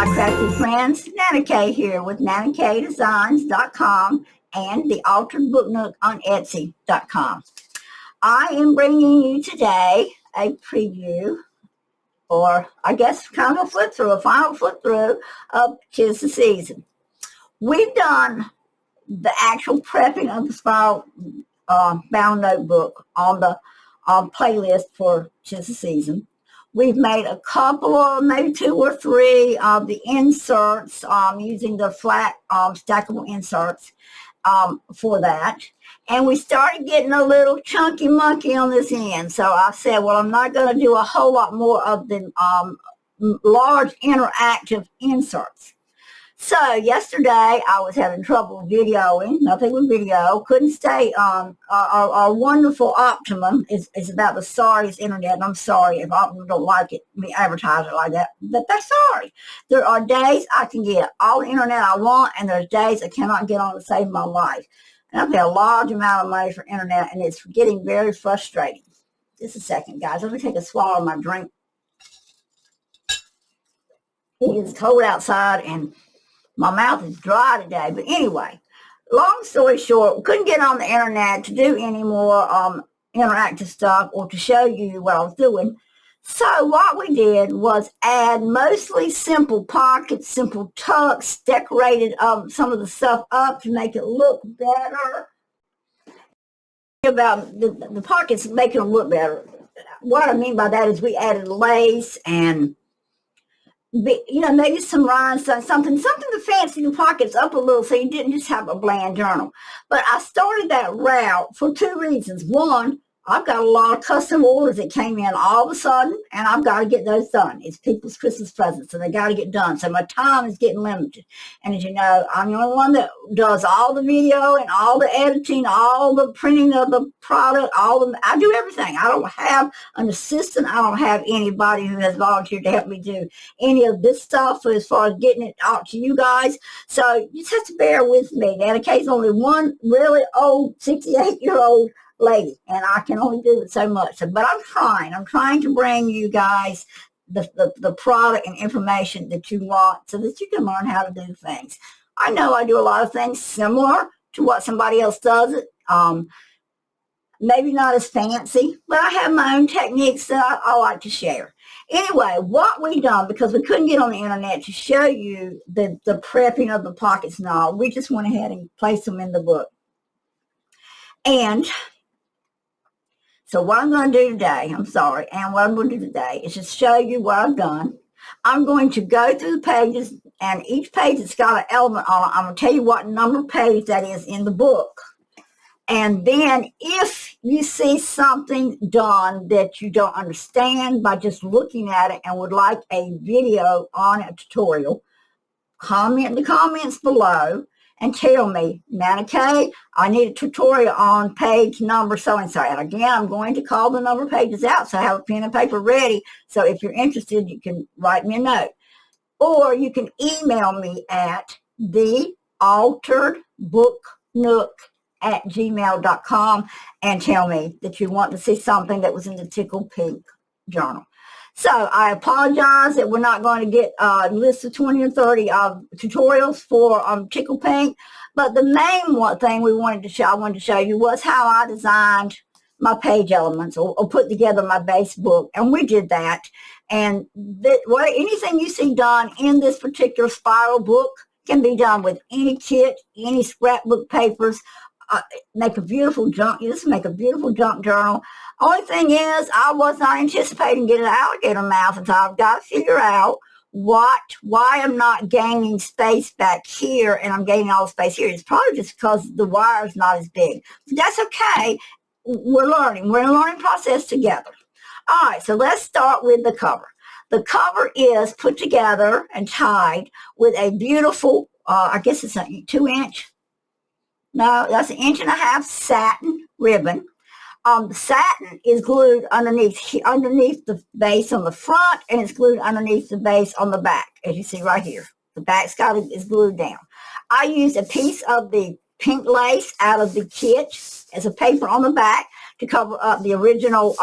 my crafty friends, NanaKaye here with NanaKayeDesigns.com and the Altered Book Nook on Etsy.com. I am bringing you today a preview, or I guess kind of a final flip through of 'Tis the Season. We've done the actual prepping of the spiral bound notebook on the playlist for 'Tis the Season. We've made a couple of, maybe 2 or 3 of the inserts using the flat stackable inserts for that. And we started getting a little chunky monkey on this end. So I said, well, I'm not going to do a whole lot more of the large interactive inserts. So yesterday I was having trouble videoing, nothing with video, couldn't stay on. Our wonderful Optimum is about the sorriest internet, and I'm sorry if Optimum don't like it, me advertise it like that, but they're sorry. There are days I can get all the internet I want, and there's days I cannot get on to save my life. And I pay a large amount of money for internet, and it's getting very frustrating. Just a second, guys. Let me take a swallow of my drink. It is cold outside, and my mouth is dry today. But anyway, long story short, we couldn't get on the internet to do any more interactive stuff or to show you what I was doing. So what we did was add mostly simple pockets, simple tucks, decorated some of the stuff up to make it look better. About the pockets making them look better. What I mean by that is we added lace and maybe some rhinestones, something to fancy the pockets up a little so you didn't just have a bland journal. But I started that route for 2 reasons. One, I've got a lot of custom orders that came in all of a sudden, and I've got to get those done. It's people's Christmas presents, and they got to get done. So my time is getting limited. And as you know, I'm the only one that does all the video and all the editing, all the printing of the product, I do everything. I don't have an assistant. I don't have anybody who has volunteered to help me do any of this stuff as far as getting it out to you guys. So you just have to bear with me. NanaKaye's only one really old 68-year-old lady, and I can only do it so much. But I'm trying to bring you guys the product and information that you want so that you can learn how to do things. I know I do a lot of things similar to what somebody else does it. Maybe not as fancy, but I have my own techniques that I like to share. Anyway, what we done, because we couldn't get on the internet to show you the prepping of the pockets and all, we just went ahead and placed them in the book. And so what I'm going to do today, what I'm going to do today is just show you what I've done. I'm going to go through the pages, and each page has got an element on it. I'm going to tell you what number page that is in the book. And then if you see something done that you don't understand by just looking at it and would like a video on a tutorial, comment in the comments below and tell me, NanaKaye, I need a tutorial on page number so-and-so. And again, I'm going to call the number pages out, so I have a pen and paper ready. So if you're interested, you can write me a note. Or you can email me at thealteredbooknook@gmail.com and tell me that you want to see something that was in the Tickled Pink journal. So I apologize that we're not going to get a list of 20 or 30 tutorials for Tickled Pink, but the main thing I wanted to show you was how I designed my page elements or put together my base book, and we did that. And anything you see done in this particular spiral book can be done with any kit, any scrapbook papers. Make a beautiful junk. You just make a beautiful junk journal. Only thing is, I was not anticipating getting an alligator mouth, and so I've got to figure out why I'm not gaining space back here, and I'm gaining all the space here. It's probably just because the wire is not as big. But that's okay. We're learning. We're in a learning process together. All right, so let's start with the cover. The cover is put together and tied with a beautiful, I guess it's a 2-inch. No, that's 1.5 inch satin ribbon. The satin is glued underneath the base on the front, and it's glued underneath the base on the back, as you see right here. The back is glued down. I used a piece of the pink lace out of the kit as a paper on the back to cover up the original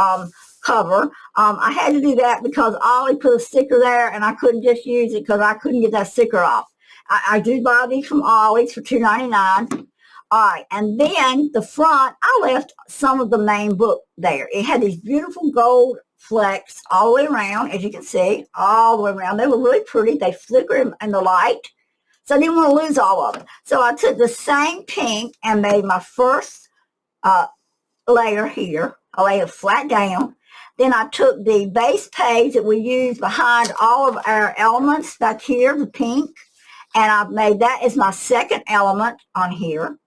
cover. I had to do that because Ollie put a sticker there, and I couldn't just use it because I couldn't get that sticker off. I do buy these from Ollie's for $2.99. All right, and then the front, I left some of the main book there. It had these beautiful gold flecks all the way around, as you can see, all the way around. They were really pretty. They flickered in the light, so I didn't want to lose all of it. So I took the same pink and made my first layer here. I laid it flat down. Then I took the base page that we use behind all of our elements back here, the pink, and I made that as my second element on here.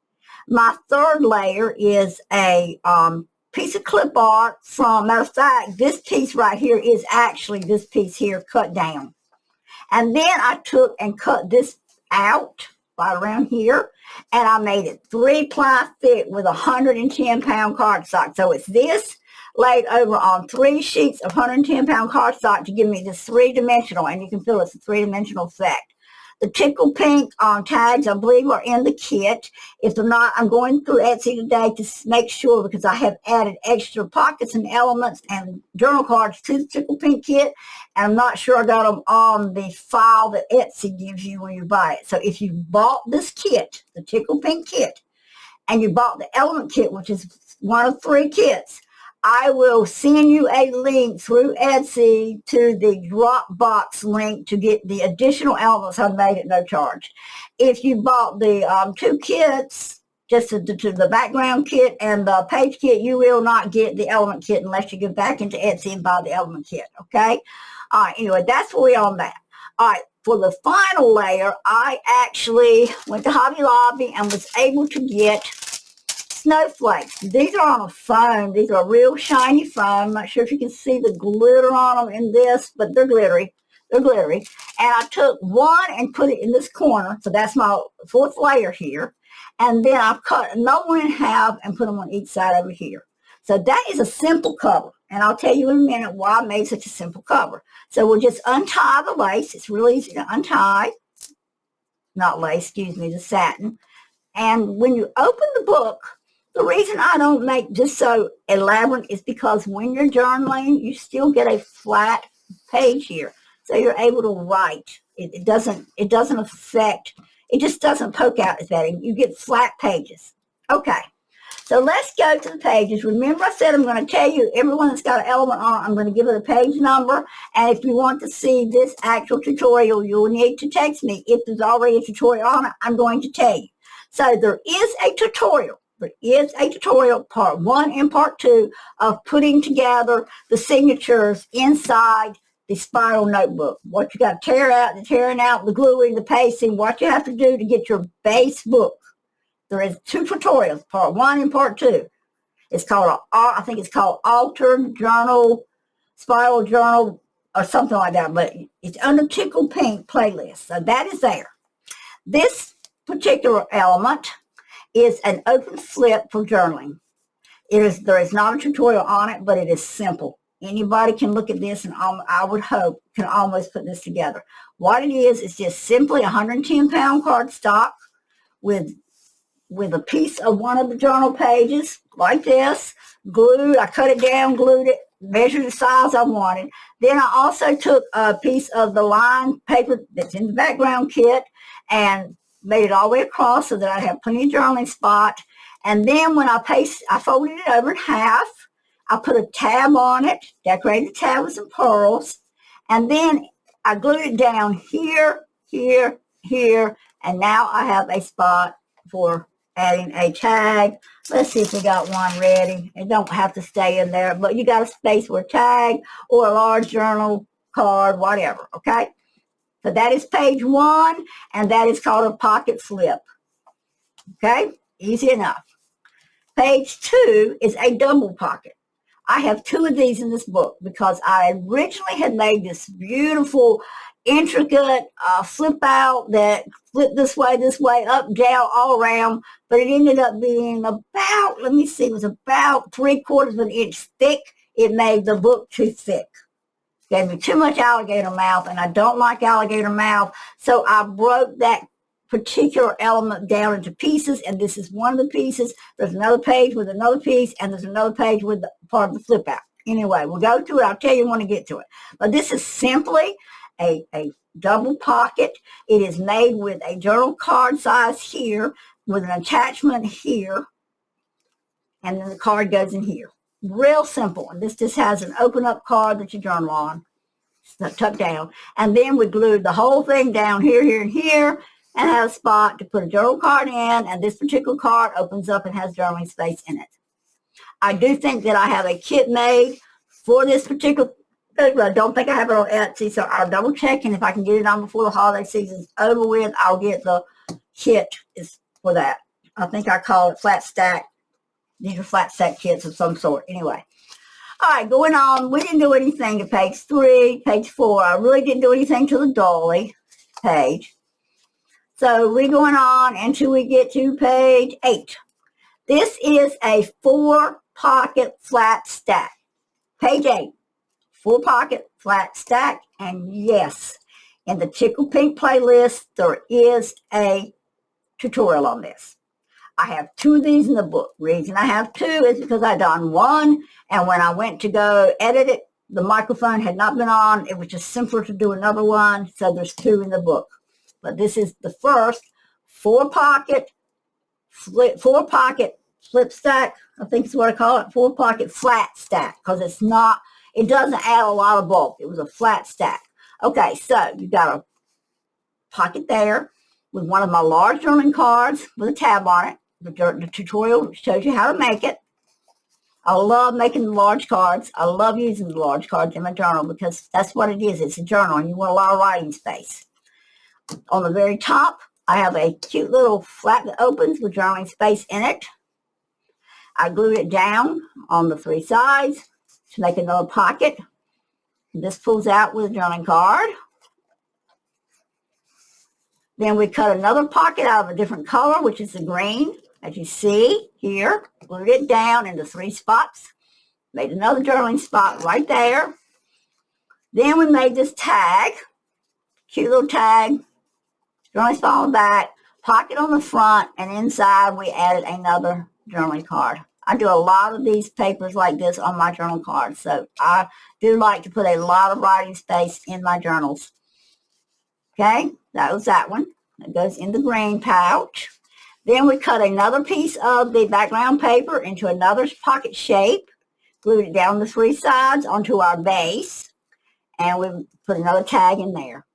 My third layer is a piece of clip art from, matter of fact, this piece right here is actually this piece here cut down. And then I took and cut this out right around here, and I made it 3-ply thick with 110-pound cardstock. So it's this laid over on 3 sheets of 110-pound cardstock to give me this 3-dimensional, and you can feel it's a 3-dimensional effect. The Tickled Pink tags, I believe, are in the kit. If they're not, I'm going through Etsy today to make sure, because I have added extra pockets and elements and journal cards to the Tickled Pink kit. And I'm not sure I got them on the file that Etsy gives you when you buy it. So if you bought this kit, the Tickled Pink kit, and you bought the element kit, which is one of 3 kits, I will send you a link through Etsy to the Dropbox link to get the additional elements I made at no charge. If you bought the 2 kits, just to the background kit and the page kit, you will not get the element kit unless you get back into Etsy and buy the element kit, okay? All right, anyway, that's where we are on that. All right, for the final layer, I actually went to Hobby Lobby and was able to get snowflakes. These are on a foam. These are real shiny foam. I'm not sure if you can see the glitter on them in this, but they're glittery. They're glittery. And I took one and put it in this corner. So that's my 4th layer here. And then I cut another one in half and put them on each side over here. So that is a simple cover. And I'll tell you in a minute why I made such a simple cover. So we'll just untie the lace. It's really easy to untie. Not lace, excuse me, the satin. And when you open the book, the reason I don't make just so elaborate is because when you're journaling, you still get a flat page here. So you're able to write. It doesn't affect, it just doesn't poke out as bad. You get flat pages. Okay, so let's go to the pages. Remember I said I'm going to tell you everyone that's got an element on it, I'm going to give it a page number. And if you want to see this actual tutorial, you'll need to text me. If there's already a tutorial on it, I'm going to tell you. So there is a tutorial. There is a tutorial, part 1 and part 2, of putting together the signatures inside the spiral notebook. What you got to tear out, the tearing out, the gluing, the pasting, what you have to do to get your base book. There is 2 tutorials, part 1 and part 2. It's called, I think it's called Altered Journal, Spiral Journal, or something like that, but it's under Tickled Pink playlist. So that is there. This particular element is an open flip for journaling. There is not a tutorial on it, but it is simple. Anybody can look at this and I would hope can almost put this together. What it is just simply 110-pound cardstock with a piece of one of the journal pages like this, glued. I cut it down, glued it, measured the size I wanted. Then I also took a piece of the lined paper that's in the background kit and made it all the way across so that I have plenty of journaling spot. And then when I folded it over in half. I put a tab on it, decorated the tab with some pearls, and then I glued it down here, here, here, and now I have a spot for adding a tag. Let's see if we got one ready. It don't have to stay in there, but you got a space for a tag or a large journal card, whatever, okay? So that is page 1, and that is called a pocket flip. Okay, easy enough. Page 2 is a double pocket. I have 2 of these in this book because I originally had made this beautiful, intricate flip out that flipped this way, up, down, all around, but it ended up being about, let me see, it was about 3/4 of an inch thick. It made the book too thick. Gave me too much alligator mouth, and I don't like alligator mouth, so I broke that particular element down into pieces, and this is one of the pieces. There's another page with another piece, and there's another page with part of the flip out. Anyway, we'll go to it. I'll tell you when to get to it. But this is simply a double pocket. It is made with a journal card size here with an attachment here. And then the card goes in here. Real simple. And this just has an open up card that you journal on. It's tucked down. And then we glued the whole thing down here, here, and here, and have a spot to put a journal card in. And this particular card opens up and has journaling space in it. I do think that I have a kit made for this particular thing, but I don't think I have it on Etsy, so I'll double check, and if I can get it on before the holiday season's over with, I'll get the kit is for that. I think I call it flat stack. These are flat stack kits of some sort. Anyway. All right, going on. We didn't do anything to page 3, page 4. I really didn't do anything to the dolly page. So we're going on until we get to page 8. This is a 4-pocket flat stack. Page 8. 4-pocket flat stack. And yes, in the Tickled Pink playlist, there is a tutorial on this. I have 2 of these in the book. Reason I have 2 is because I done 1, and when I went to go edit it, the microphone had not been on. It was just simpler to do another one, so there's 2 in the book. But this is the first 4-pocket flip stack. I think is what I call it. 4-pocket flat stack, because it's not. It doesn't add a lot of bulk. It was a flat stack. Okay, so you got a pocket there with one of my large journaling cards with a tab on it. The tutorial shows you how to make it. I love making the large cards. I love using the large cards in my journal because that's what it is. It's a journal, and you want a lot of writing space. On the very top, I have a cute little flap that opens with journaling space in it. I glued it down on the 3 sides to make another pocket. This pulls out with a journaling card. Then we cut another pocket out of a different color, which is the green, as you see here. Glued it down into 3 spots. Made another journaling spot right there. Then we made this tag, cute little tag, journaling spot on the back, pocket on the front, and inside we added another journaling card. I do a lot of these papers like this on my journal cards, so I do like to put a lot of writing space in my journals. Okay, that was that one. It goes in the green pouch. Then we cut another piece of the background paper into another pocket shape, glued it down the 3 sides onto our base, and we put another tag in there.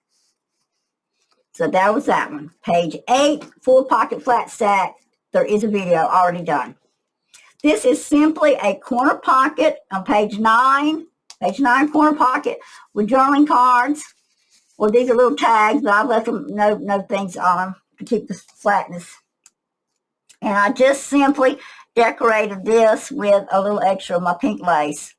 So that was that one. Page 8, 4-pocket flat stack. There is a video already done. This is simply a corner pocket on page 9. Page 9 corner pocket with journaling cards. Well, these are little tags, but I left them no things on them to keep the flatness. And I just simply decorated this with a little extra of my pink lace.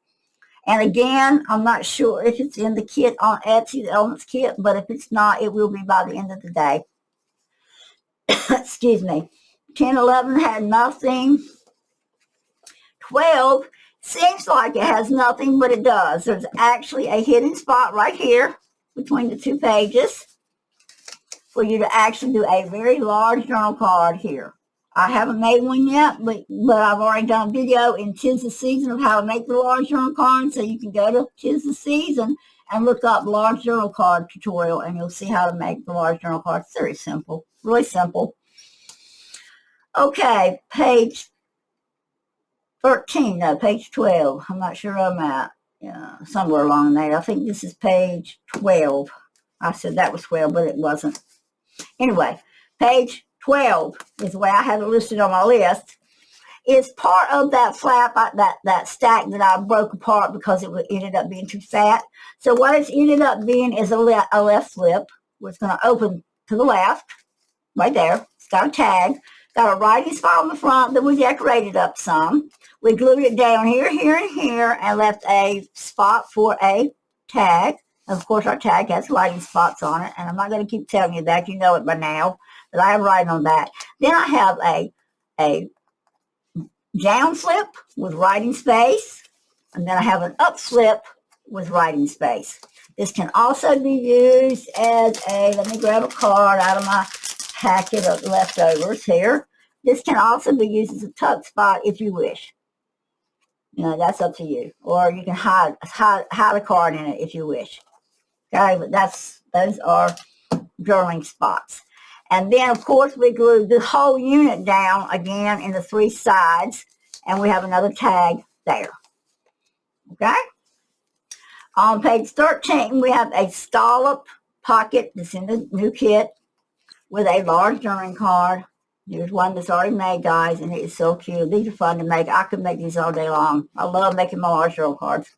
And again, I'm not sure if it's in the kit on Etsy, the Elements kit, but if it's not, it will be by the end of the day. Excuse me. 10, 11 had nothing. 12 seems like it has nothing, but it does. There's actually a hidden spot right here between the 2 pages for you to actually do a very large journal card here. I haven't made one yet, but I've already done a video in 'Tis the Season of how to make the large journal card, so you can go to 'Tis the Season and look up large journal card tutorial, and you'll see how to make the large journal card. It's very simple, really simple. Okay, page 13, no, page 12. I'm not sure where I'm at. Yeah, somewhere along there. I think this is page 12. I said that was 12, but it wasn't. Anyway, page 12 is the way I have it listed on my list. It's part of that flap, that stack that I broke apart because it ended up being too fat. So what it's ended up being is a left flip, which is going to open to the left, right there. It's got a tag. Got a writing spot on the front that we decorated up some. We glued it down here, here, and here, and left a spot for a tag. And of course, our tag has writing spots on it, and I'm not going to keep telling you that. You know it by now, but I have writing on that. Then I have a down flip with writing space, and then I have an up flip with writing space. This can also be used as let me grab a card out of my packet of leftovers here. This can also be used as a tuck spot if you wish. You know, that's up to you. Or you can hide a card in it if you wish. Okay, but those are journaling spots. And then, of course, we glued the whole unit down again in the 3 sides, and we have another tag there. Okay? On page 13, we have a scallop pocket that's in the new kit with a large journaling card. There's one that's already made, guys, and it is so cute. These are fun to make. I could make these all day long. I love making my large journal cards.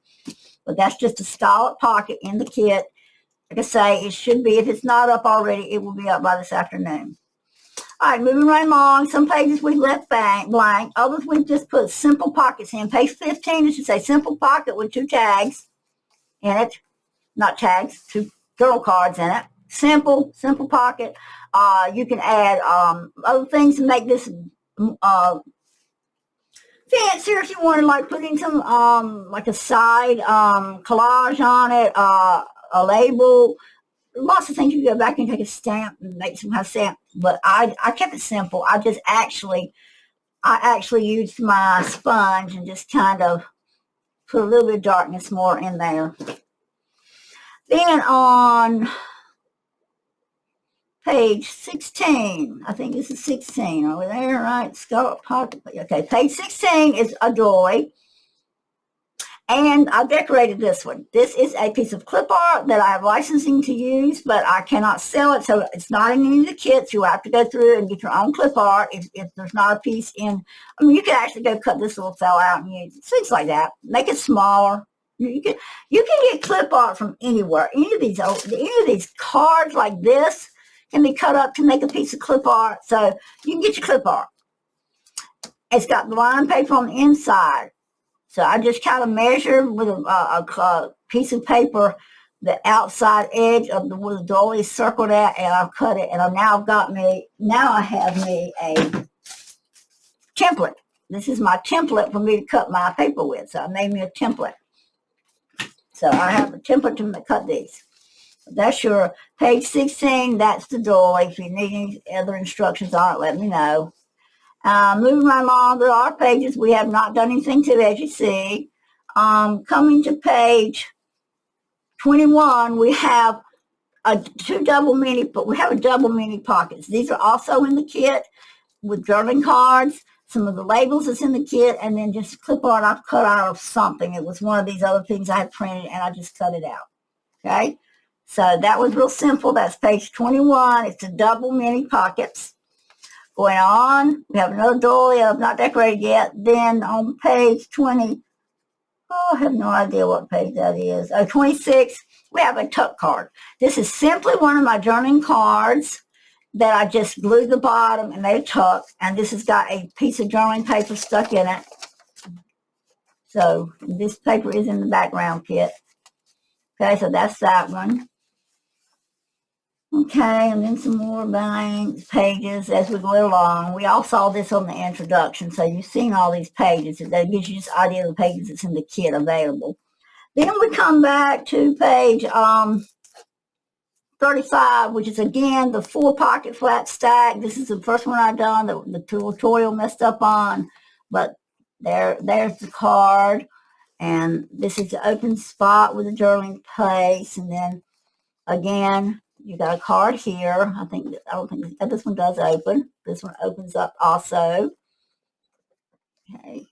But that's just a scallop pocket in the kit. Like I say, it should be, if it's not up already, it will be up by this afternoon. All right, moving right along. Some pages we've left blank. Others we've just put simple pockets in. Page 15, it should say simple pocket with 2 tags in it. Not tags, 2 journal cards in it. Simple pocket. You can add other things to make this fancier if you want to, like putting some like a side collage on it, a label. Lots of things. You can go back and take a stamp and make some kind of stamp. But I kept it simple. I actually used my sponge and just kind of put a little bit of darkness more in there. Then on page 16, I think this is 16. Are we there? Right? Scallop pocket. Okay, page 16 is a doily. And I decorated this one. This is a piece of clip art that I have licensing to use, but I cannot sell it, so it's not in any of the kits. You'll have to go through and get your own clip art if there's not a piece in. I mean, you can actually go cut this little fella out and use it. Things like that. Make it smaller. You can get clip art from anywhere. Any of these cards like this can be cut up to make a piece of clip art. So you can get your clip art. It's got the line paper on the inside. So I just kind of measured with a piece of paper the outside edge of where the doily is circled at, and I've cut it. And now I have me a template. This is my template for me to cut my paper with. So I made me a template. So I have a template to cut these. That's your page 16. That's the doily. If you need any other instructions on it, let me know. Moving right along, there are pages we have not done anything to, as you see. Coming to page 21, we have a double mini pockets. These are also in the kit with journaling cards. Some of the labels is in the kit, and then just clip art I've cut out of something. It was one of these other things I had printed, and I just cut it out. Okay, so that was real simple. That's page 21. It's a double mini pockets. Going on, we have another doily I've not decorated yet. Then on page 20, I have no idea what page that is. 26, we have a tuck card. This is simply one of my journaling cards that I just glued the bottom and made a tuck. And this has got a piece of journaling paper stuck in it. So this paper is in the background kit. Okay, so that's that one. Okay, and then some more blank pages as we go along. We all saw this on the introduction, so you've seen all these pages. That gives you just an idea of the pages that's in the kit available. Then we come back to page 35, which is, again, the 4-pocket flat stack. This is the first one I've done that the tutorial messed up on, but there's the card. And this is the open spot with the journaling place. And then, again, you got a card here. I don't think this one does open. This one opens up also. Okay.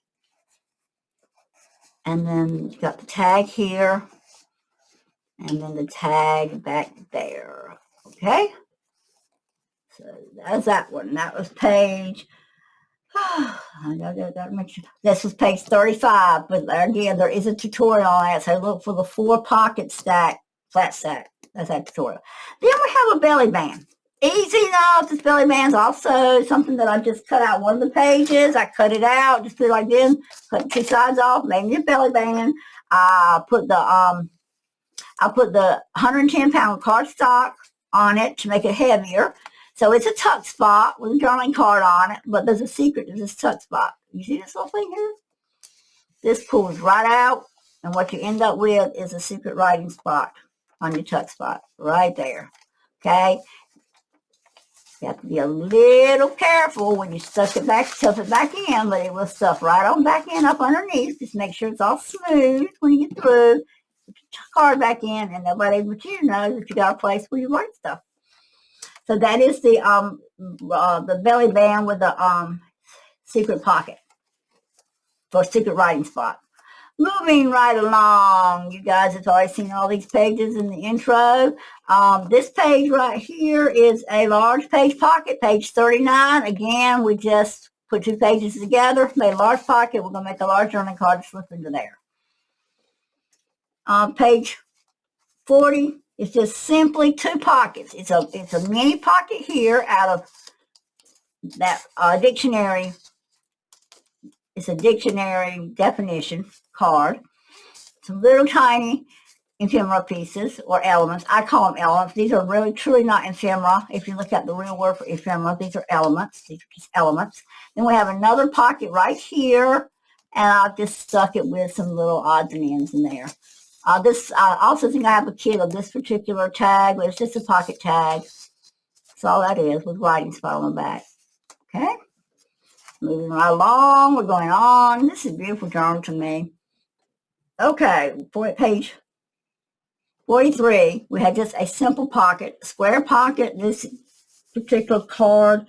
And then you got the tag here. And then the tag back there. Okay. So that's that one. That was page. I gotta make sure. This was page 35. But again, there is a tutorial on that. So look for the 4-pocket stack, flat stack. That's that tutorial. Then we have a belly band. Easy enough. This belly band's also something that I just cut out one of the pages. I cut it out, just put it like this, cut 2 sides off, made me a belly band. I put the 110-pound cardstock on it to make it heavier. So it's a tuck spot with a journaling card on it, but there's a secret to this tuck spot. You see this little thing here? This pulls right out, and what you end up with is a secret writing spot on your tuck spot right there. Okay, You have to be a little careful when you stuff it back in, but it will stuff right on back in up underneath. Just make sure it's all smooth when you get through. Put your card back in, and nobody but you knows that you got a place where you write stuff. So that is the belly band with the secret pocket for secret writing spot. Moving right along, you guys have already seen all these pages in the intro. This page right here is a large page pocket, page 39. Again, we just put two pages together, made a large pocket. We're going to make a large journaling card to slip into there. Page 40 is just simply two pockets. It's a mini pocket here out of that dictionary. It's a dictionary definition card. Some little tiny ephemera pieces or elements. I call them elements. These are really truly not ephemera. If you look at the real word for ephemera, these are elements. These are just elements. Then we have another pocket right here, and I've just stuck it with some little odds and ends in there. I also think I have a kit of this particular tag, but it's just a pocket tag. That's all that is, with writing spot on the back. Okay? Moving right along, we're going on. This is a beautiful journal to me. Okay, page 43, we had just a simple pocket, square pocket. This particular card,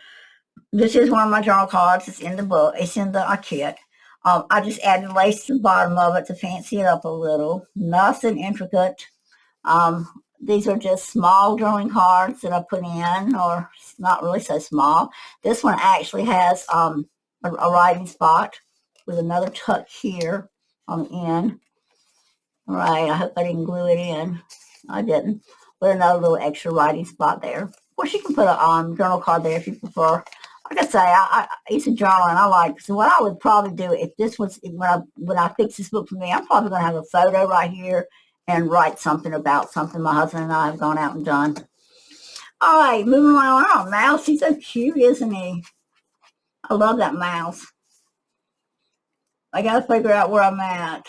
this is one of my journal cards. It's in the book. It's in the kit. I just added lace to the bottom of it to fancy it up a little. Nothing intricate. These are just small journaling cards that I put in, or not really so small. This one actually has a writing spot with another tuck here on the end. All right, I hope I didn't glue it in. I didn't. With another little extra writing spot there. Of course, you can put a journal card there if you prefer. Like I say, it's a journal, and I like. So what I would probably do if this was when I fix this book for me, I'm probably going to have a photo right here and write something about something my husband and I have gone out and done. All right, moving on. Oh, Mouse, he's so cute, isn't he? I love that mouse. I got to figure out where I'm at.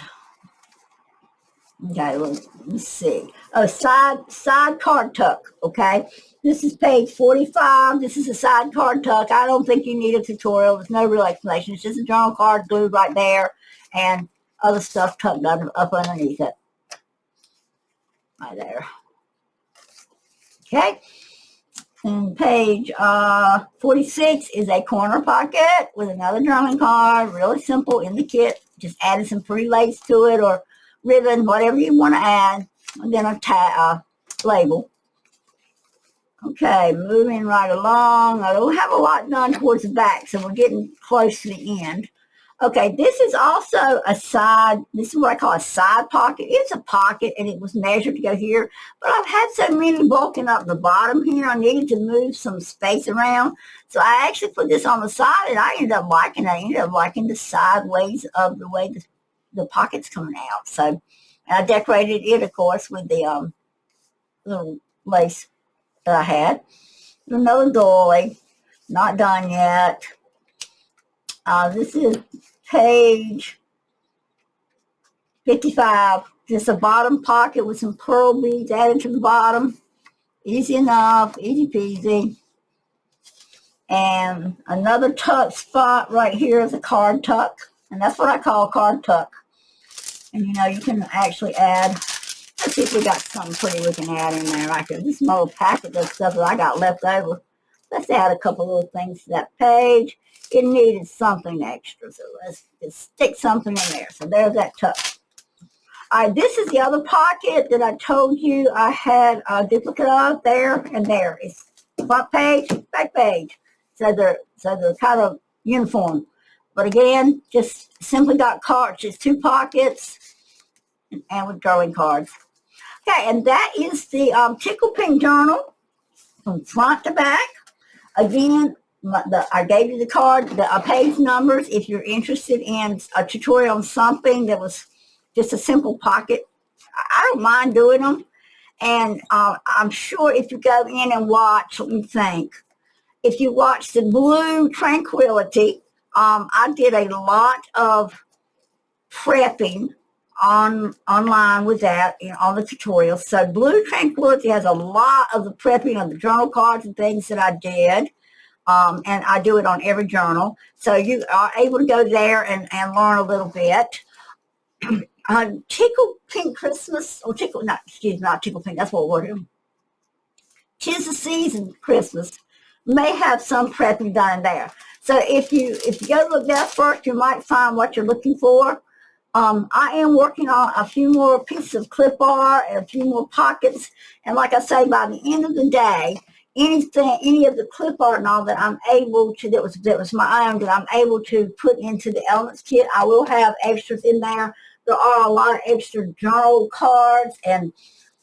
Okay, let's see. Oh, side card tuck, okay? This is page 45. This is a side card tuck. I don't think you need a tutorial. There's no real explanation. It's just a journal card glued right there and other stuff tucked up underneath it. Right there. Okay. And page 46 is a corner pocket with another journaling card. Really simple in the kit. Just added some pretty lace to it or ribbon, whatever you want to add. And then a label. Okay, moving right along. I don't have a lot done towards the back, so we're getting close to the end. Okay, this is also a side, this is what I call a side pocket. It's a pocket, and it was measured to go here, but I've had so many bulking up the bottom here, I needed to move some space around. So I actually put this on the side, and I ended up liking it. I ended up liking the sideways of the way the pocket's coming out. So and I decorated it, of course, with the little lace that I had. Another doily, not done yet. This is page 55. Just a bottom pocket with some pearl beads added to the bottom. Easy enough, easy peasy. And another tuck spot right here is a card tuck. And that's what I call a card tuck. And you know, you can actually add, let's see if we got something pretty we can add in there right there. This is my little packet of stuff that I got left over. Let's add a couple little things to that page. It needed something extra, so let's just stick something in there. So there's that tuck. All right, this is the other pocket that I told you I had a duplicate of there and there. It's front page, back page. So they're kind of uniform. But again, just simply got cards. Just two pockets and with drawing cards. Okay, and that is the Tickled Pink journal from front to back. Again, I gave you the card, the page numbers. If you're interested in a tutorial on something that was just a simple pocket, I don't mind doing them. And I'm sure if you go in and watch, let me think. If you watch the Blue Tranquility, I did a lot of prepping online with that on the tutorials. So Blue Tranquility has a lot of the prepping of the journal cards and things that I did. And I do it on every journal. So you are able to go there and learn a little bit. Tickled Pink Christmas, or Tickled, not, excuse me, not Tickled Pink, that's what we're doing. 'Tis the Season Christmas may have some prepping done there. So if you go look there first, you might find what you're looking for. I am working on a few more pieces of clip art and a few more pockets. And like I say, by the end of the day, any of the clip art and all that I'm able to, that was my own, that I'm able to put into the Elements kit, I will have extras in there. There are a lot of extra journal cards and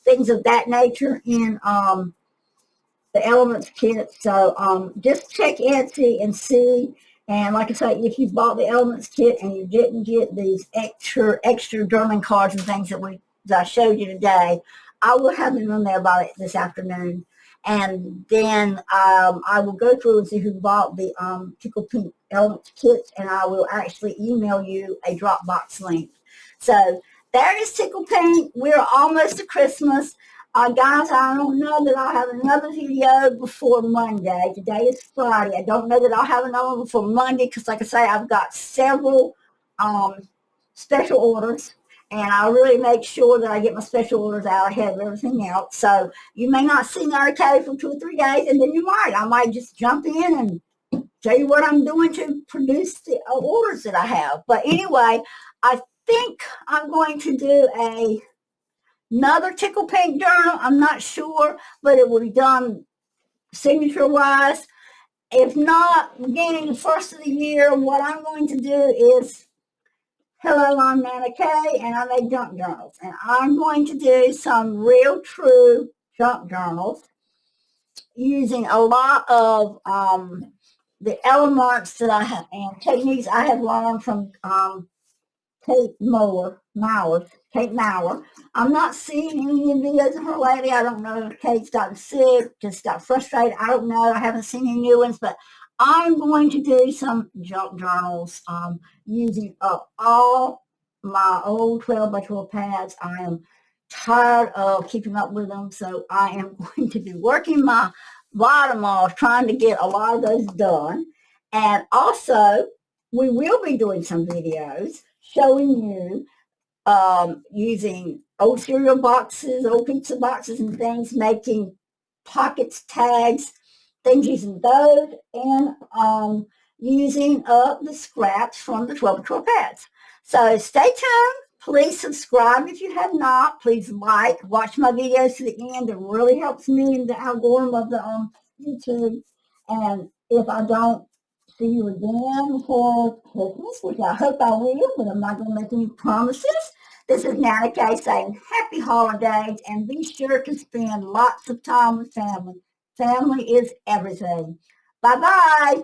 things of that nature in the Elements kit. So just check Etsy and see. And like I say, if you bought the Elements kit and you didn't get these extra journaling cards and things that I showed you today, I will have them in there by this afternoon. And then I will go through and see who bought the Tickled Pink Elements kits, and I will actually email you a Dropbox link. So there is Tickled Pink. We're almost to Christmas. Guys, I don't know that I'll have another video before Monday. Today is Friday. I don't know that I'll have another one before Monday because, like I say, I've got several special orders, and I really make sure that I get my special orders out ahead of everything else. So you may not see NanaKaye for 2 or 3 days, and then you might. I might just jump in and tell you what I'm doing to produce the orders that I have. But anyway, I think I'm going to do another Tickled Pink journal. I'm not sure, but it will be done signature-wise. If not, beginning the first of the year, what I'm going to do is, hello, I'm NanaKaye, and I make junk journals. And I'm going to do some real true junk journals using a lot of the elements that I have and techniques I have learned from Kate Mauer. I'm not seeing any of the videos of her lately. I don't know if Kate's gotten sick, just got frustrated. I don't know. I haven't seen any new ones, but I'm going to do some junk journals using up all my old 12 by 12 pads. I am tired of keeping up with them, so I am going to be working my bottom off trying to get a lot of those done. And also, we will be doing some videos showing you using old cereal boxes, old pizza boxes and things, making pockets, tags, things using those, and using up the scraps from the 12 by 12 pads. So stay tuned. Please subscribe if you have not. Please watch my videos to the end. It really helps me in the algorithm of the YouTube. And if I don't see you again for Christmas, which I hope I will, but I'm not going to make any promises. This is NanaKaye saying happy holidays, and be sure to spend lots of time with family. Family is everything. Bye-bye.